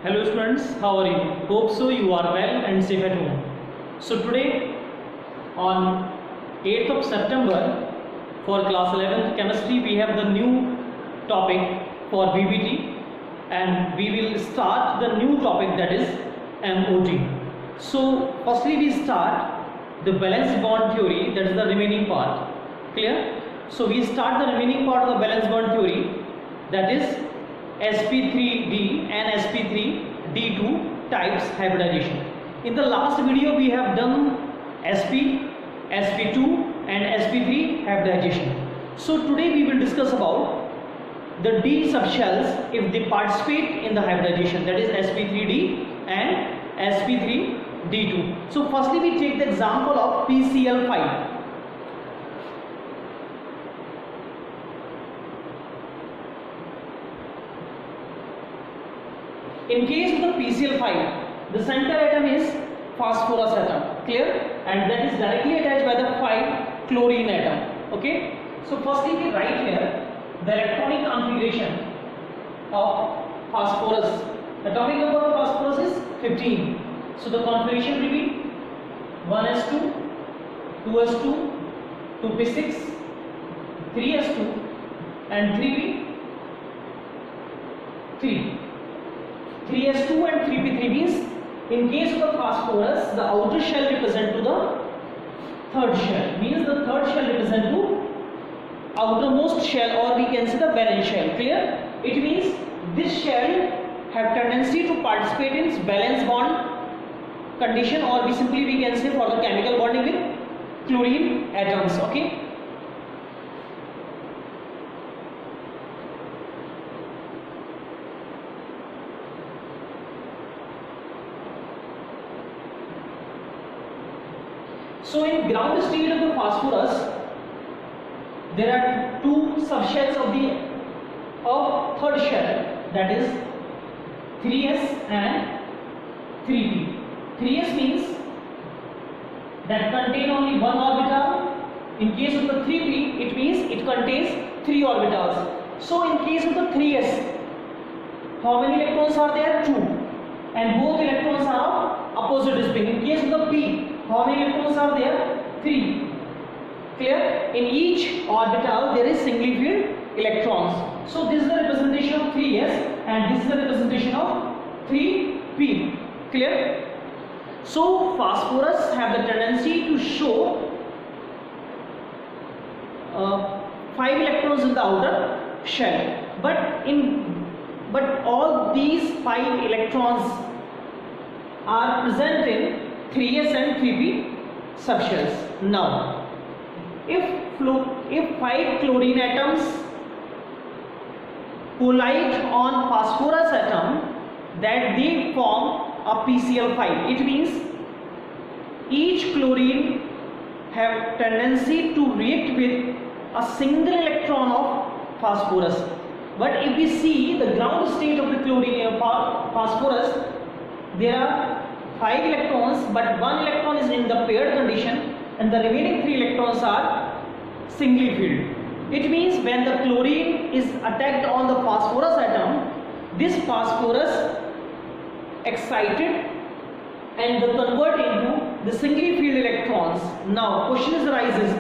Hello students, how are you? Hope so you are well and safe at home. So today on 8th of September for class 11th chemistry we have the new topic for BBT and we will start the new topic that is MOT. So firstly we start the valence bond theory, that is the remaining part. Clear? So we start the remaining part of the valence bond theory, that is sp3d and sp3d2 types hybridization. In the last video we have done sp, sp2 and sp3 hybridization. So today we will discuss about the d subshells if they participate in the hybridization, that is sp3d and sp3d2. So firstly we take the example of PCl5. In case of the PCl5, the center atom is phosphorus atom, clear, and that is directly attached by the 5 chlorine atom. Okay, so firstly we write here the electronic configuration of phosphorus. Atomic number of phosphorus is 15. So the configuration will be 1s2, 2s2, 2p6, 3s2 and 3p3. 3s2 and 3p3 means in case of the phosphorus the outer shell represent to the third shell, means the third shell represent to outermost shell, or we can say the valence shell. Clear? It means this shell have tendency to participate in valence bond condition, or we can say for the chemical bonding with chlorine atoms. Okay. So in ground state of the phosphorus, there are two subshells of third shell, that is 3s and 3p. 3s means that contain only one orbital. In case of the 3p, it means it contains 3 orbitals. So in case of the 3s, how many electrons are there? 2, and both electrons are of opposite spin. In case of the p, how many electrons are there? 3. Clear? In each orbital there is singly filled electrons. So this is the representation of 3s and this is the representation of 3p. Clear? So phosphorus have the tendency to show 5 electrons in the outer shell, but all these 5 electrons are present in 3s and 3p subshells. Now, if 5 chlorine atoms collide on phosphorus atom, that they form a PCl5. It means each chlorine have tendency to react with a single electron of phosphorus. But if we see the ground state of the chlorine phosphorus, there are 5 electrons, but 1 electron is in the paired condition and the remaining 3 electrons are singly filled. It means when the chlorine is attacked on the phosphorus atom, this phosphorus excited and convert into the singly filled electrons. Now question arises,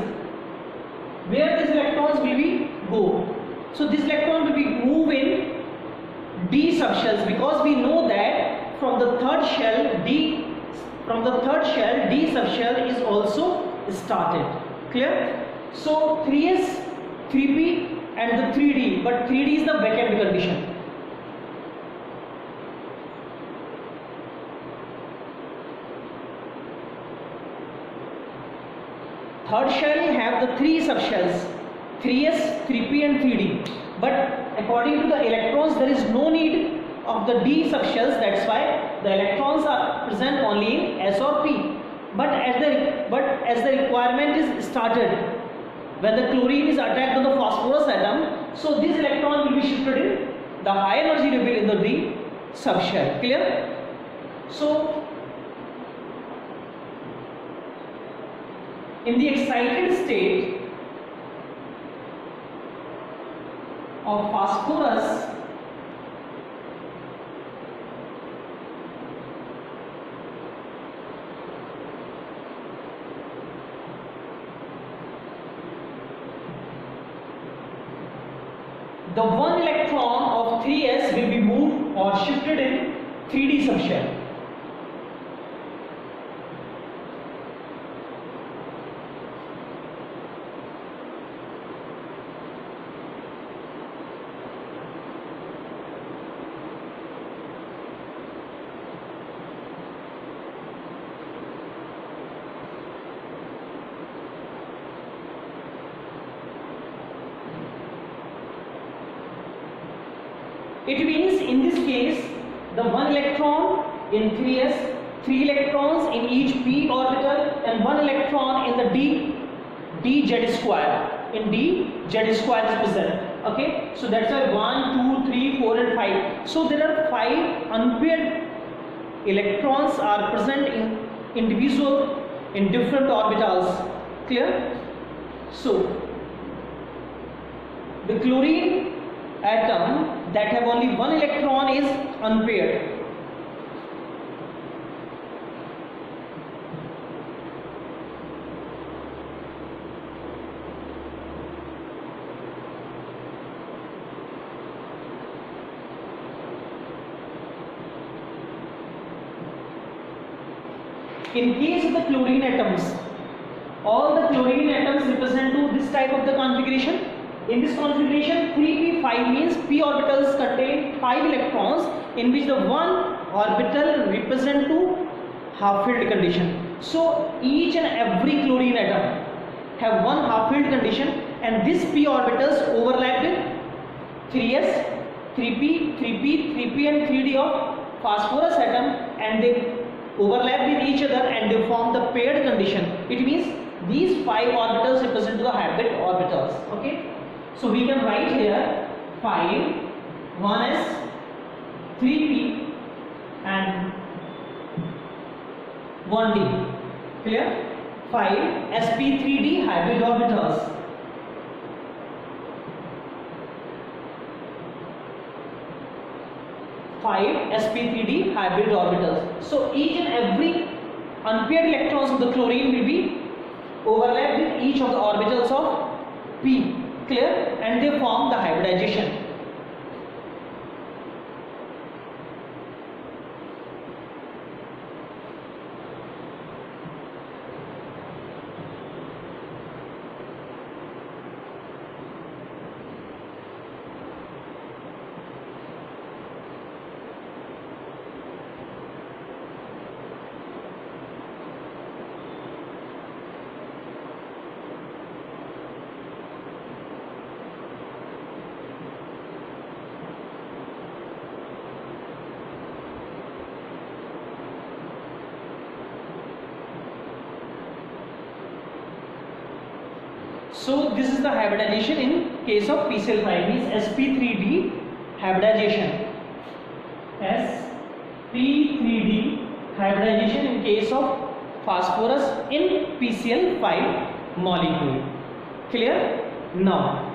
where these electrons will be go? So this electron will be move in d subshells, because we know that from the third shell d subshell is also started. Clear? So 3s, 3p and the 3d, but 3d is the vacant condition. Third shell have the 3 subshells, 3s, 3p and 3d, but according to the electrons there is no need of the d subshells, that's why the electrons are present only in s or p. But as the requirement is started, when the chlorine is attacked on the phosphorus atom, so this electron will be shifted in the high energy level in the d subshell. Clear? So in the excited state of phosphorus, the one electron of 3s will be moved or shifted in 3d subshell. It means in this case the one electron in 3s, 3 electrons in each p orbital, and one electron in the dz square. In dz square is present. Okay, so that's why 1, 2, 3, 4 and 5. So there are 5 unpaired electrons are present in individual in different orbitals. Clear? So the chlorine atom that have only one electron is unpaired. In case of the chlorine atoms, all the chlorine atoms represent to this type of the configuration. In this configuration, 3p5 means p orbitals contain 5 electrons, in which the one orbital represent to half-filled condition. So each and every chlorine atom have one half-filled condition, and these p orbitals overlap with 3s, 3p, 3p, 3p and 3d of phosphorus atom, and they overlap with each other and they form the paired condition. It means these 5 orbitals represent to the hybrid orbitals. Okay. So we can write here 5, 1s, 3p and 1d. Clear? 5 sp3d hybrid orbitals. sp3d hybrid orbitals. So each and every unpaired electrons of the chlorine will be overlapped with each of the orbitals of p. Clear? And they form the hybridization. So this is the hybridization in case of PCl5, means sp3d hybridization. sp3d hybridization in case of phosphorus in PCl5 molecule. Clear? Now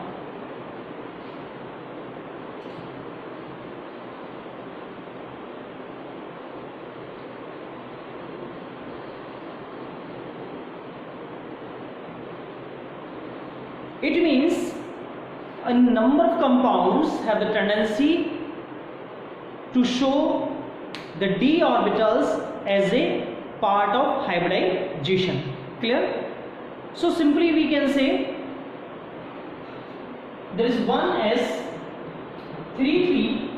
it means a number of compounds have the tendency to show the d orbitals as a part of hybridization. Clear? So simply we can say there is one s 3p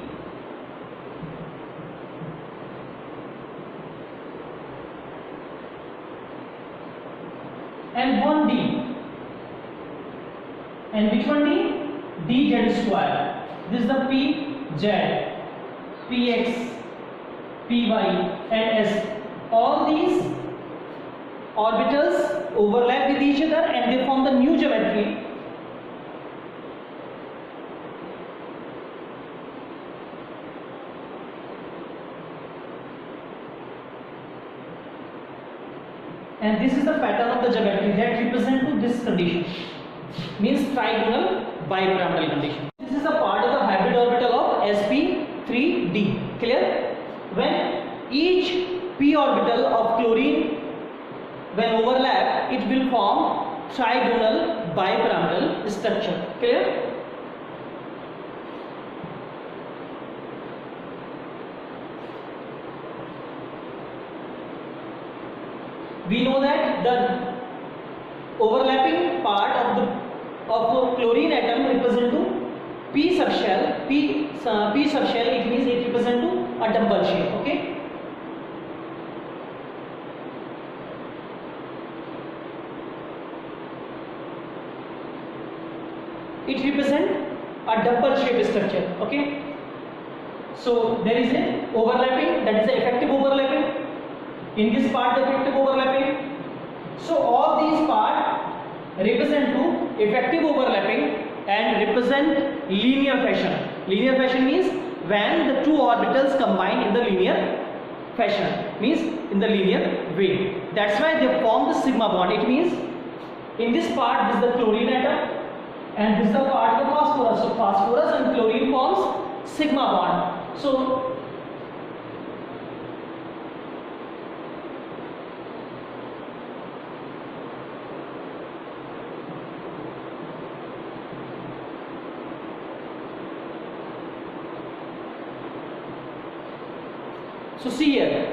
and one d. And which one d? dz square. This is the pz, px, py and s. All these orbitals overlap with each other and they form the new geometry. And this is the pattern of the geometry that represent to this condition, means trigonal bipyramidal condition. This is a part of the hybrid orbital of sp3d. Clear? When each p orbital of chlorine, when overlap, it will form trigonal bipyramidal structure. Clear? we know that the overlapping part of chlorine atom represent to p subshell. P subshell, it means it represent to a double shape. Okay. It represent a double shape structure. Okay. So there is an overlapping, that is the effective overlapping. In this part, the effective overlapping. So all these parts represent to effective overlapping and represent linear fashion. Linear fashion means when the two orbitals combine in the linear fashion, means in the linear way. That's why they form the sigma bond. It means in this part, this is the chlorine atom, and this is the part of the phosphorus. So phosphorus and chlorine forms sigma bond. So see here,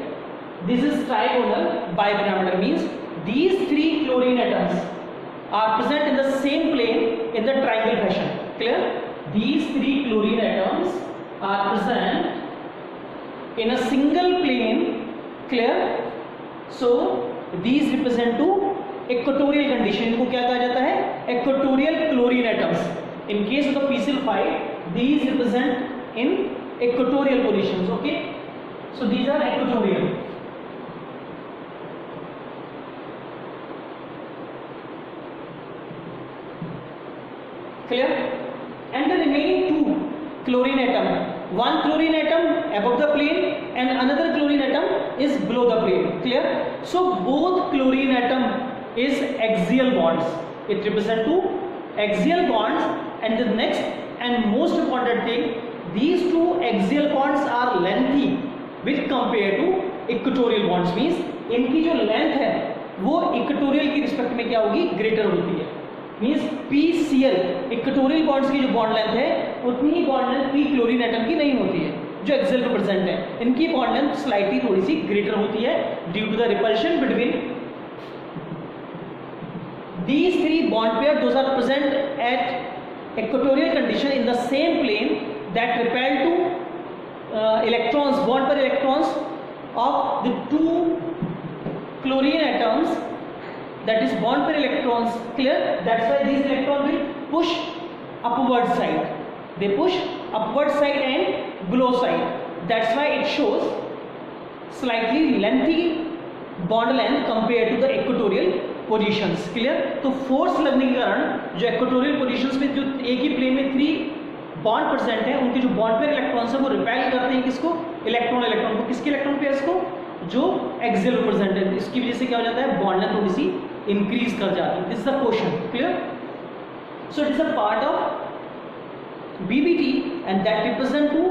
this is trigonal bipyramidal, means these three chlorine atoms are present in the same plane in the triangle fashion. Clear? These three chlorine atoms are present in a single plane. Clear? So these represent to equatorial condition. इनको क्या कहा जाता है? Equatorial chlorine atoms. In case of the PCl5, these represent in equatorial positions. Okay. So these are equatorial. Clear? And the remaining two chlorine atom, one chlorine atom above the plane and another chlorine atom is below the plane. Clear? So both chlorine atom is axial bonds. It represents two axial bonds, and the next and most important thing, these two axial bonds are lengthy with compare to equatorial bonds. Means इनकी जो length है वो equatorial की respect में क्या होगी? Greater होती है. मीन्स PCl इक्वेटोरियल बॉन्ड्स की जो बॉन्ड लेंथ है उतनी ही bond length P chlorine atom की नहीं होती है जो एक्सियल पे प्रेजेंट है. इनकी बॉन्ड लेंथ स्लाइटली थोड़ी सी ग्रेटर होती है due to the repulsion between these three bond pair. Those are present at equatorial condition in the same plane that repel to electrons, bond pair electrons of the two chlorine atoms, that is bond pair electrons. Clear? That's why these electrons will push upward side. They push upward side and below side. That's why it shows slightly lengthy bond length compared to the equatorial positions. Clear? तो force लगने के कारण जो equatorial positions में जो एक ही plane में three bond present है उनके जो बॉन्ड पेयर इलेक्ट्रॉन्स है वो रिपेल करते हैं किसको? इलेक्ट्रॉन को. किसके इलेक्ट्रॉन पेयर्स को? जो एक्सियल प्रेजेंट है. इसकी वजह से क्या हो जाता है? बॉन्ड लेंथ थोड़ी सी इंक्रीज कर जाती है. This is the question. Clear? So it is a part of BBT and that represent to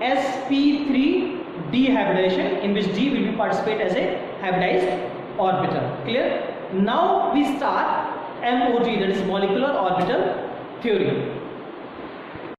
sp3d hybridization, in which D will be participate as a hybridized orbital. Clear? Now we start MOT, that is molecular orbital theory.